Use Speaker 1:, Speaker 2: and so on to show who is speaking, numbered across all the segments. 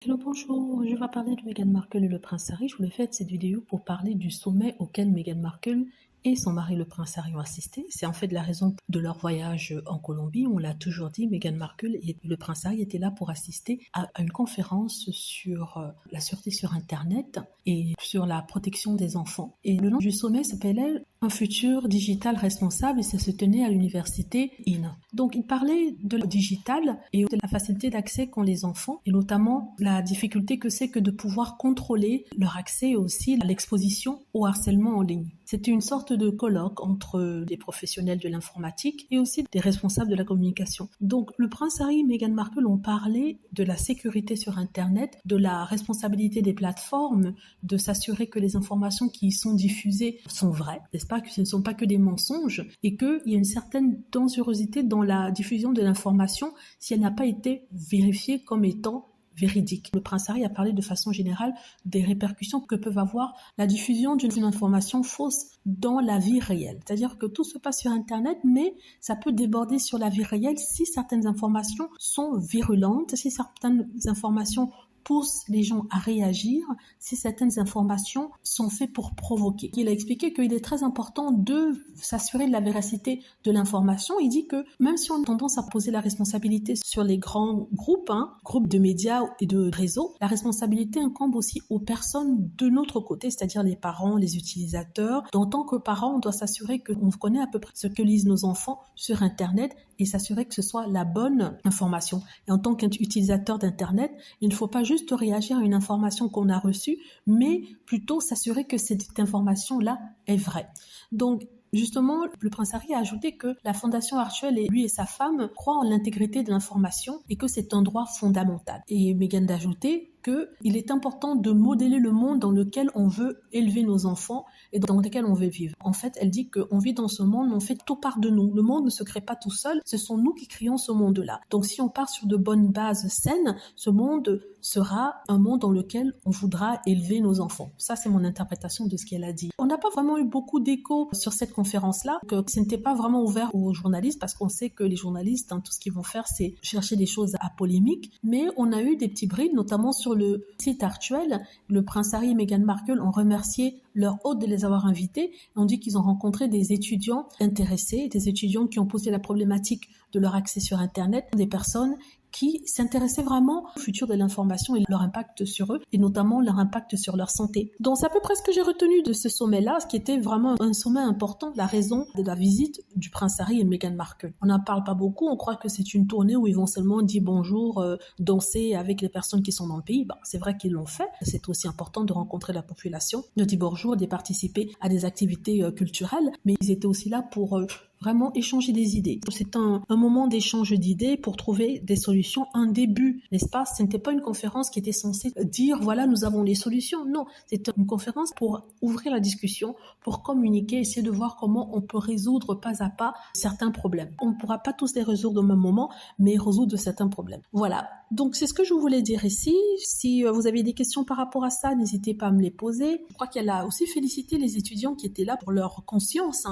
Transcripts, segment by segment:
Speaker 1: Hello, bonjour, je vais parler de Meghan Markle et le prince Harry. Je voulais faire cette vidéo pour parler du sommet auquel Meghan Markle et son mari le prince Harry ont assisté. C'est en fait la raison de leur voyage en Colombie. On l'a toujours dit, Meghan Markle et le prince Harry étaient là pour assister à une conférence sur la sûreté sur Internet et sur la protection des enfants. Et le nom du sommet s'appelait un futur digital responsable et ça se tenait à l'université IN. Donc il parlait de le digital et de la facilité d'accès qu'ont les enfants et notamment la difficulté que c'est que de pouvoir contrôler leur accès et aussi l'exposition au harcèlement en ligne. C'était une sorte de colloque entre des professionnels de l'informatique et aussi des responsables de la communication. Donc le prince Harry et Meghan Markle ont parlé de la sécurité sur Internet, de la responsabilité des plateformes, de s'assurer que les informations qui y sont diffusées sont vraies, n'est-ce pas, que ce ne sont pas que des mensonges et qu'il y a une certaine dangerosité dans la diffusion de l'information si elle n'a pas été vérifiée comme étant véridique. Le prince Harry a parlé de façon générale des répercussions que peuvent avoir la diffusion d'une information fausse dans la vie réelle. C'est-à-dire que tout se passe sur Internet, mais ça peut déborder sur la vie réelle si certaines informations sont virulentes, si certaines informations pousse les gens à réagir si certaines informations sont faites pour provoquer. Il a expliqué qu'il est très important de s'assurer de la véracité de l'information. Il dit que même si on a tendance à poser la responsabilité sur les grands groupes, groupes de médias et de réseaux, la responsabilité incombe aussi aux personnes de notre côté, c'est-à-dire les parents, les utilisateurs. En tant que parents, on doit s'assurer qu'on connaît à peu près ce que lisent nos enfants sur Internet et s'assurer que ce soit la bonne information. Et en tant qu'utilisateur d'Internet, il ne faut pas juste réagir à une information qu'on a reçue, mais plutôt s'assurer que cette information-là est vraie. Donc, justement, le prince Harry a ajouté que la Fondation Archwell et lui et sa femme croient en l'intégrité de l'information et que c'est un droit fondamental. Et Meghan d'ajouter qu'il est important de modeler le monde dans lequel on veut élever nos enfants et dans lequel on veut vivre. En fait, elle dit qu'on vit dans ce monde, on fait tout part de nous. Le monde ne se crée pas tout seul, ce sont nous qui créons ce monde-là. Donc si on part sur de bonnes bases saines, ce monde sera un monde dans lequel on voudra élever nos enfants. Ça, c'est mon interprétation de ce qu'elle a dit. On n'a pas vraiment eu beaucoup d'écho sur cette conférence-là, que ce n'était pas vraiment ouvert aux journalistes parce qu'on sait que les journalistes, tout ce qu'ils vont faire, c'est chercher des choses à polémique. Mais on a eu des petits brides, notamment sur le site Archwell. Le prince Harry et Meghan Markle ont remercié leur hôte de les avoir invités. On dit qu'ils ont rencontré des étudiants intéressés, des étudiants qui ont posé la problématique de leur accès sur Internet, des personnes qui s'intéressaient vraiment au futur de l'information et leur impact sur eux, et notamment leur impact sur leur santé. Donc c'est à peu près ce que j'ai retenu de ce sommet-là, ce qui était vraiment un sommet important, la raison de la visite du prince Harry et Meghan Markle. On n'en parle pas beaucoup, on croit que c'est une tournée où ils vont seulement dire bonjour, danser avec les personnes qui sont dans le pays. C'est vrai qu'ils l'ont fait, c'est aussi important de rencontrer la population, de dire bonjour, de participer à des activités culturelles, mais ils étaient aussi là pour vraiment échanger des idées. C'est un moment d'échange d'idées pour trouver des solutions, un début, n'est-ce pas? Ce n'était pas une conférence qui était censée dire voilà, nous avons les solutions. Non, c'était une conférence pour ouvrir la discussion, pour communiquer, essayer de voir comment on peut résoudre pas à pas certains problèmes. On ne pourra pas tous les résoudre au même moment, mais résoudre certains problèmes. Voilà. Donc c'est ce que je voulais dire ici. Si vous avez des questions par rapport à ça, n'hésitez pas à me les poser. Je crois qu'elle a aussi félicité les étudiants qui étaient là pour leur conscience,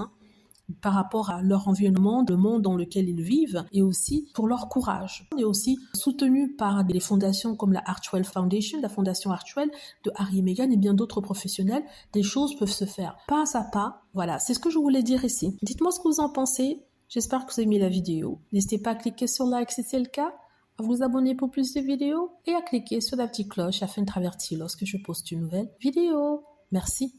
Speaker 1: par rapport à leur environnement, le monde dans lequel ils vivent, et aussi pour leur courage. Et aussi soutenu par des fondations comme la Archwell Foundation, la fondation Archwell de Harry et Meghan et bien d'autres professionnels, des choses peuvent se faire pas à pas. Voilà, c'est ce que je voulais dire ici. Dites-moi ce que vous en pensez. J'espère que vous avez aimé la vidéo. N'hésitez pas à cliquer sur like si c'est le cas, à vous abonner pour plus de vidéos et à cliquer sur la petite cloche afin de traverser lorsque je poste une nouvelle vidéo. Merci.